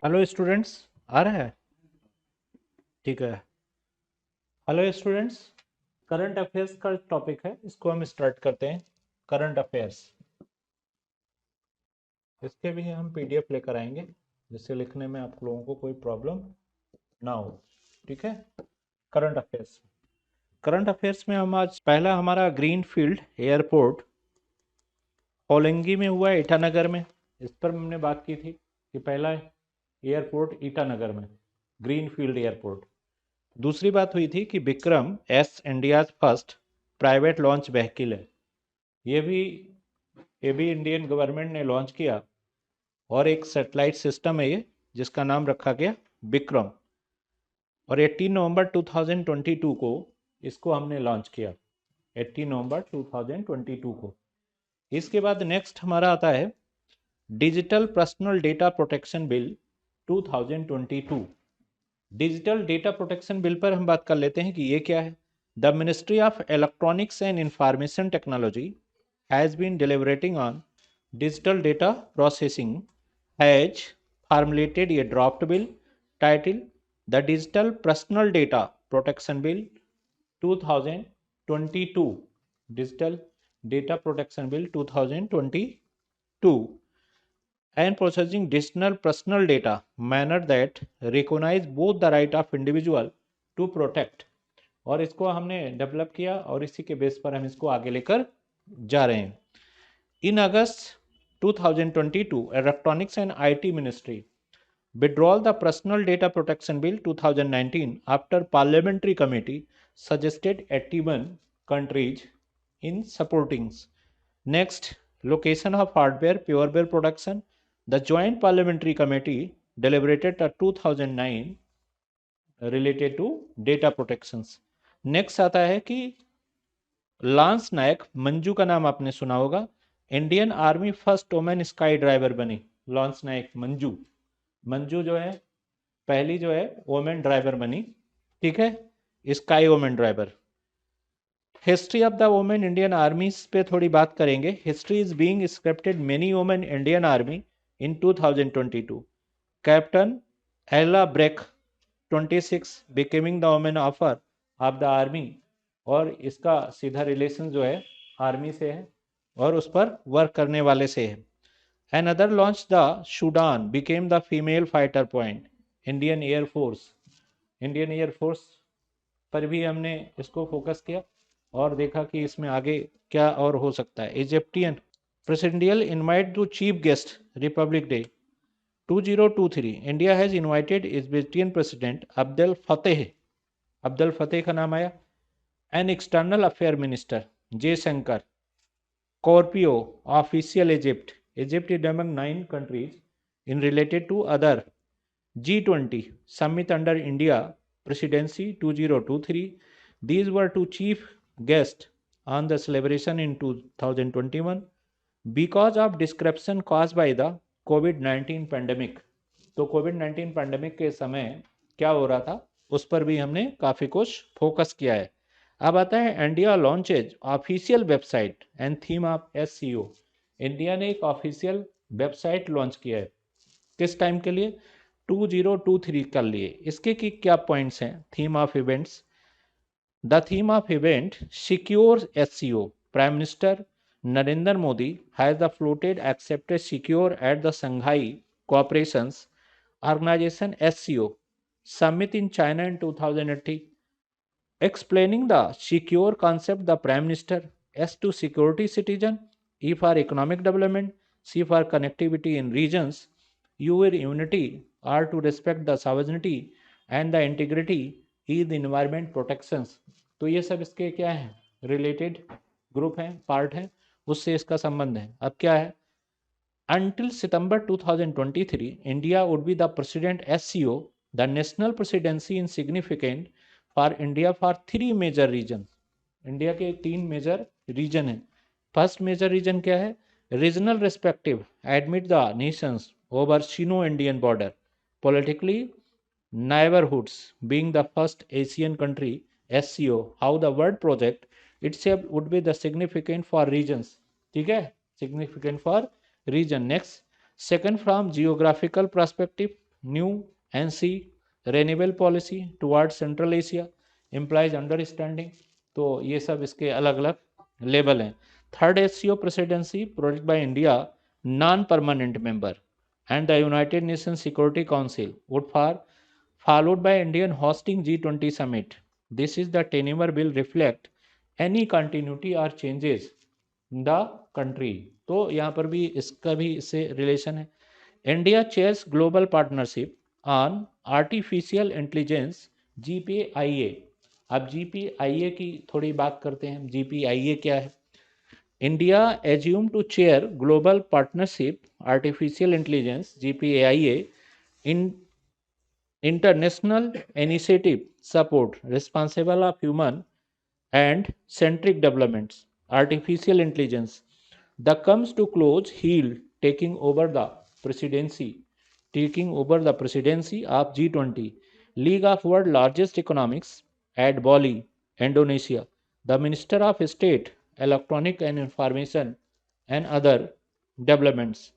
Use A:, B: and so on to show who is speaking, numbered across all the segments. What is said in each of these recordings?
A: Hello students, आ रहा है? ठीक है। हेलो स्टूडेंट्स, करंट अफेयर्स का टॉपिक है, इसको हम स्टार्ट करते हैं। करंट अफेयर्स, इसके भी हम पीडीएफ लेकर आएंगे जिससे लिखने में आप लोगों को कोई प्रॉब्लम ना हो। ठीक है। करंट अफेयर्स, करंट अफेयर्स में हम आज पहला हमारा ग्रीन फील्ड एयरपोर्ट होलंगी में हुआ है, ईटानगर में। इस पर हमने बात की थी कि पहला एयरपोर्ट ईटानगर में, ग्रीन फील्ड एयरपोर्ट। दूसरी बात हुई थी कि Vikram S India's first private launch vehicle है। ये भी इंडियन गवर्नमेंट ने लॉन्च किया और एक सैटेलाइट सिस्टम है ये, जिसका नाम रखा गया विक्रम। और 18 नवंबर 2022 को इसको हमने लॉन्च किया, 18 नवंबर 2022 को। इसके बाद नेक्स्ट हमारा आता है digital personal data protection bill 2022। Digital data protection bill पर हम बात कर लेते हैं कि ये क्या है। The ministry of electronics and information technology has been deliberating on digital data processing has formulated a draft bill titled the Digital Personal Data Protection Bill 2022, Digital Data Protection Bill 2022, and processing digital personal data manner that recognize both the right of individual to protect। और इसको हमने develop किया और इसी के base पर हम इसको आगे लेकर जा रहे हैं। इन अगस्त 2022 electronics and IT ministry withdrawal the Personal Data Protection Bill 2019 after Parliamentary Committee suggested 81 countries in supporting. Next, location of hardware purebare production. The Joint Parliamentary Committee deliberated the 2009 related to data protections. Next आता है कि lance नायक मंजू का नाम आपने सुना होगा, Indian army first women sky driver बनी। Lance नायक मंजू, मंजू जो है पहली जो है वोमेन ड्राइवर बनी। ठीक है, sky women driver. History of the women Indian army पे थोड़ी बात करेंगे। History is being scripted many women Indian army in 2022। Captain Ella break 26 becoming the women officer of the army, और इसका सीधा रिलेशन जो है आर्मी से है और उस पर वर्क करने वाले से है। Another launched the Sudan became the female fighter point। Indian air force, Indian air force पर भी हमने इसको फोकस किया और देखा कि इसमें आगे क्या और हो सकता है। Egyptian presidential invite to chief guest republic day 2023। India has invited Egyptian president Abdul Fateh का नाम आया। An external affair minister Jaishankar Scorpio official Egypt. Egypt is among 9 countries in related to other G20 summit under India presidency 2023. These were two chief guests on the celebration in 2021 because of disruption caused by the COVID-19 pandemic। तो कोविड-19 pandemic के समय क्या हो रहा था उस पर भी हमने काफ़ी कुछ फोकस किया है। अब आता है India launches official website and theme of SCO. India ने एक ऑफिशियल वेबसाइट लॉन्च किया है, किस टाइम के लिए? 2023 के लिए। इसके की क्या पॉइंट्स हैं? Theme of events, the theme of event secure SCO. Prime minister Narendra Modi has the floated accepted secure at the Shanghai cooperations organization SCO summit in China in 2018, explaining the secure concept. The Prime Minister S to security citizen, E for economic development, C for connectivity in regions, U for unity, R to respect the sovereignty and the integrity, E the environment protections। तो ये सब इसके क्या है? Related group हैं, part हैं, उससे इसका संबंध है। अब क्या है? Until September 2023, India would be the President SCO, the national presidency is significant for India for 3 major regions। India के 3 मेजर रीजन हैं। फर्स्ट मेजर रीजन क्या है? Regional respective admit the Nations over Sino Indian border politically neighborhoods being the first Asian country SCO, how the word project itself would be the significant for regions। ठीक है, significant for region। Next, second from geographical perspective, new NC renewable policy toward central Asia implies understanding. तो ये सब इसके अलग अलग level हैं। Third SCO presidency project by India non permanent member and the United Nations Security Council would followed by Indian hosting G20 summit. This is the tenure will reflect any continuity or changes in the country. तो यहाँ पर भी इसका भी इससे relation है। India chairs global partnership on artificial intelligence GPIA। अब GPIA की थोड़ी बात करते हैं। GPIA क्या है? India assumed to chair Global Partnership Artificial Intelligence GPAIA in international initiative support responsible of human and centric developments. Artificial intelligence. The comes to close heel taking over the presidency of G20, League of World Largest Economics at Bali, Indonesia. The Minister of State, Electronic and Information and other developments.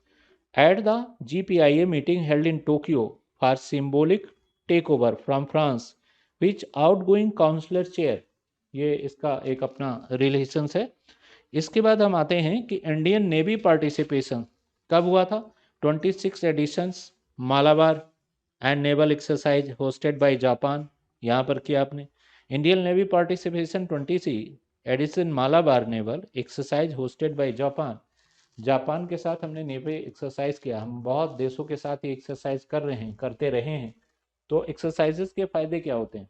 A: At the GPIA meeting held in Tokyo for symbolic takeover from France, which outgoing counselor chair, ये इसका एक अपना relations है। इसके बाद हम आते हैं कि इंडियन नेवी पार्टिसिपेशन कब हुआ था? 26 editions Malabar and naval exercise hosted by Japan, यहाँ पर किया आपने। Indian navy participation 26 edition Malabar naval exercise hosted by Japan. Japan के साथ हमने नेवी एक्सरसाइज किया। हम बहुत देशों के साथ ये एक्सरसाइज करते रहे हैं। तो एक्सरसाइजेस के फ़ायदे क्या होते हैं?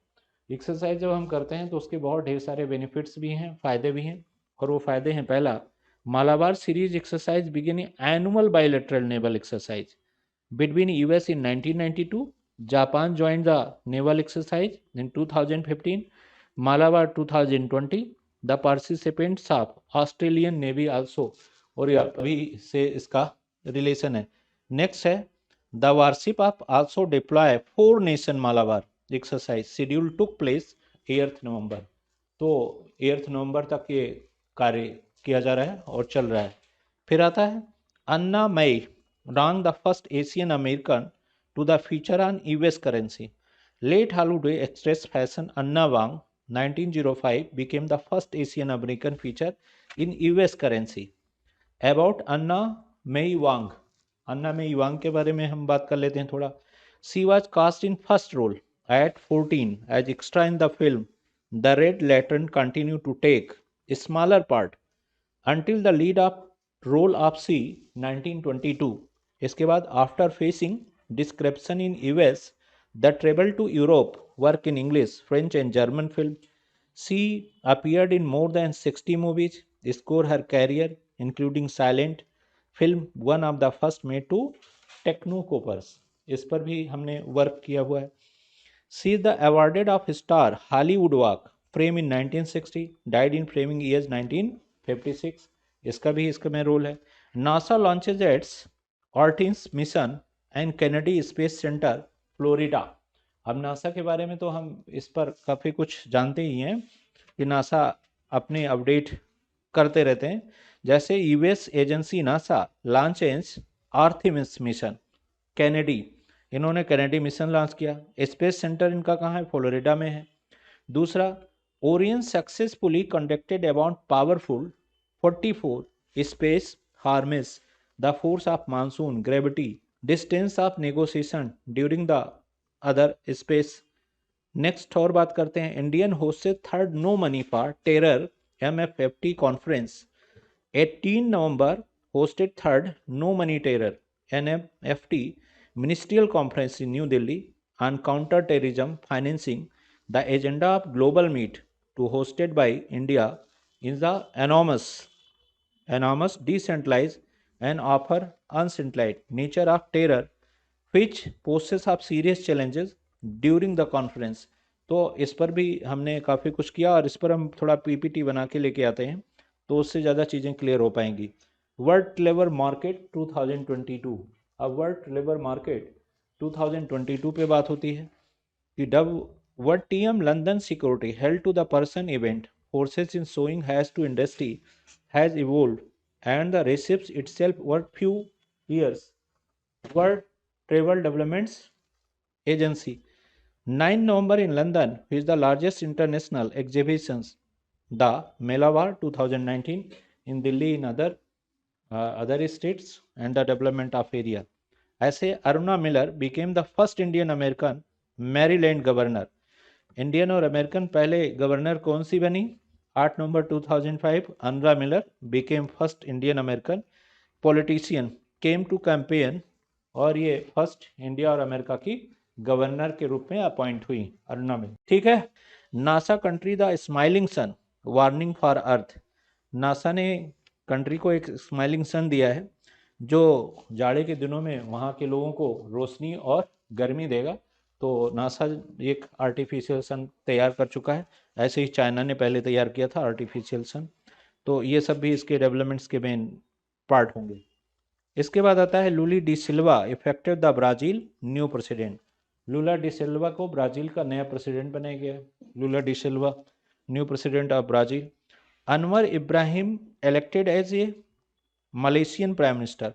A: एक्सरसाइज जब हम करते हैं तो उसके बहुत ढेर सारे बेनिफिट्स भी हैं, फ़ायदे भी हैं। और वो फ़ायदे हैं, पहला, Malabar series exercise begin annual bilateral naval exercise between US in 1992, Japan joined the naval exercise in 2015, Malabar 2020, the participants of Australian Navy also। और ये अभी से इसका रिलेशन है। नेक्स्ट है the warship of also deploy 4 nation Malabar exercise schedule took place 8 नवंबर। तो 8 नवंबर तक ये कार्य किया जा रहा है और चल रहा है। फिर आता है अन्ना मई ranked the first Asian American to the feature on US currency. Late Hollywood Express fashion Anna Wang 1905 became the first Asian American feature in US currency. About Anna May Wang, अन्ना मे वांग के बारे में हम बात कर लेते हैं थोड़ा। She was cast in first role at 14 as extra in the film The Red Lantern continued to take a smaller part until the lead up role of C 1922। इसके बाद after facing description in US the travel to Europe work in English French and German film she appeared in more than 60 movies score her career including silent film one of the first made to technicolors. इस पर भी हमने work किया हुआ है। She is the awarded of star Hollywood walk fame in 1960 died in framing years 1956। इसका भी इसका में रोल है। NASA launches its Artemis mission and Kennedy space center Florida. अब नासा के बारे में तो हम इस पर काफ़ी कुछ जानते ही हैं कि नासा अपने अपडेट करते रहते हैं। जैसे US agency NASA launches Artemis mission Kennedy, इन्होंने कैनेडी मिशन लॉन्च किया। स्पेस सेंटर इनका कहाँ है? फ्लोरिडा में है। दूसरा, Orion successfully conducted about powerful 44 space harness the force of monsoon gravity distance of negotiation during the other space। Next और बात करते हैं Indian hosted third no money for terror MFFT conference 18 November hosted third no money terror NMFT ministerial conference in New Delhi on counter terrorism financing the agenda of global meet to hosted by India in the enormous decentralized and offer uncentralized nature of terror which poses of serious challenges during the conference। तो इस पर भी हमने काफ़ी कुछ किया और इस पर हम थोड़ा PPT बना के लेके आते हैं तो उससे ज़्यादा चीज़ें क्लियर हो पाएंगी। World labour market 2022। अब वर्ल्ड लेबर मार्केट 2022 पे बात होती है कि what TM London Security held to the person event forces in showing has to industry has evolved and the receipts itself were few years were travel developments Agency. 9 November in London, which is the largest international exhibitions, the Melabar 2019 in Delhi in other states and the development of area. ऐसे Aruna Miller became the first Indian American Maryland governor. Indian और American पहले governor कौन सी बनी? 8 नवंबर 2005 Aruna Miller became first Indian American politician came to campaign और ये first India और America की governor के रूप में अपॉइंट हुई अरुणा मिलर। ठीक है। NASA country the smiling sun warning for earth. NASA ने कंट्री को एक स्माइलिंग सन दिया है जो जाड़े के दिनों में वहाँ के लोगों को रोशनी और गर्मी देगा। तो नासा एक आर्टिफिशियल सन तैयार कर चुका है। ऐसे ही चाइना ने पहले तैयार किया था आर्टिफिशियल सन। तो ये सब भी इसके डेवलपमेंट्स के मेन पार्ट होंगे। इसके बाद आता है Lula da Silva elected the Brazil new president. Lula da Silva को ब्राजील का नया प्रेसिडेंट बनाया गया। Lula da Silva new president of Brazil. Anwar Ibrahim elected as a Malaysian prime minister.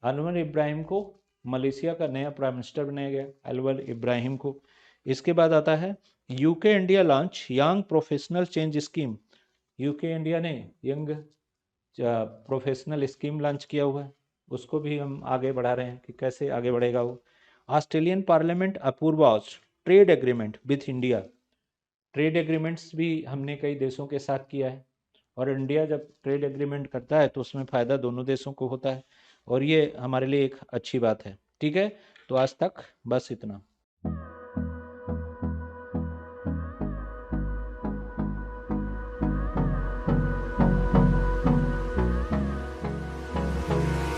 A: Anwar Ibrahim को मलेशिया का नया prime minister बनाया गया, अनवर इब्राहिम को। इसके बाद आता है UK India launch young professional change scheme. UK India ने यंग प्रोफेशनल स्कीम लॉन्च किया हुआ है, उसको भी हम आगे बढ़ा रहे हैं कि कैसे आगे बढ़ेगा वो। Australian parliament approves trade agreement with India. Trade agreements भी हमने कई देशों के साथ किया है और इंडिया जब ट्रेड एग्रीमेंट करता है तो उसमें फ़ायदा दोनों देशों को होता है और ये हमारे लिए एक अच्छी बात है। ठीक है, तो आज तक बस इतना।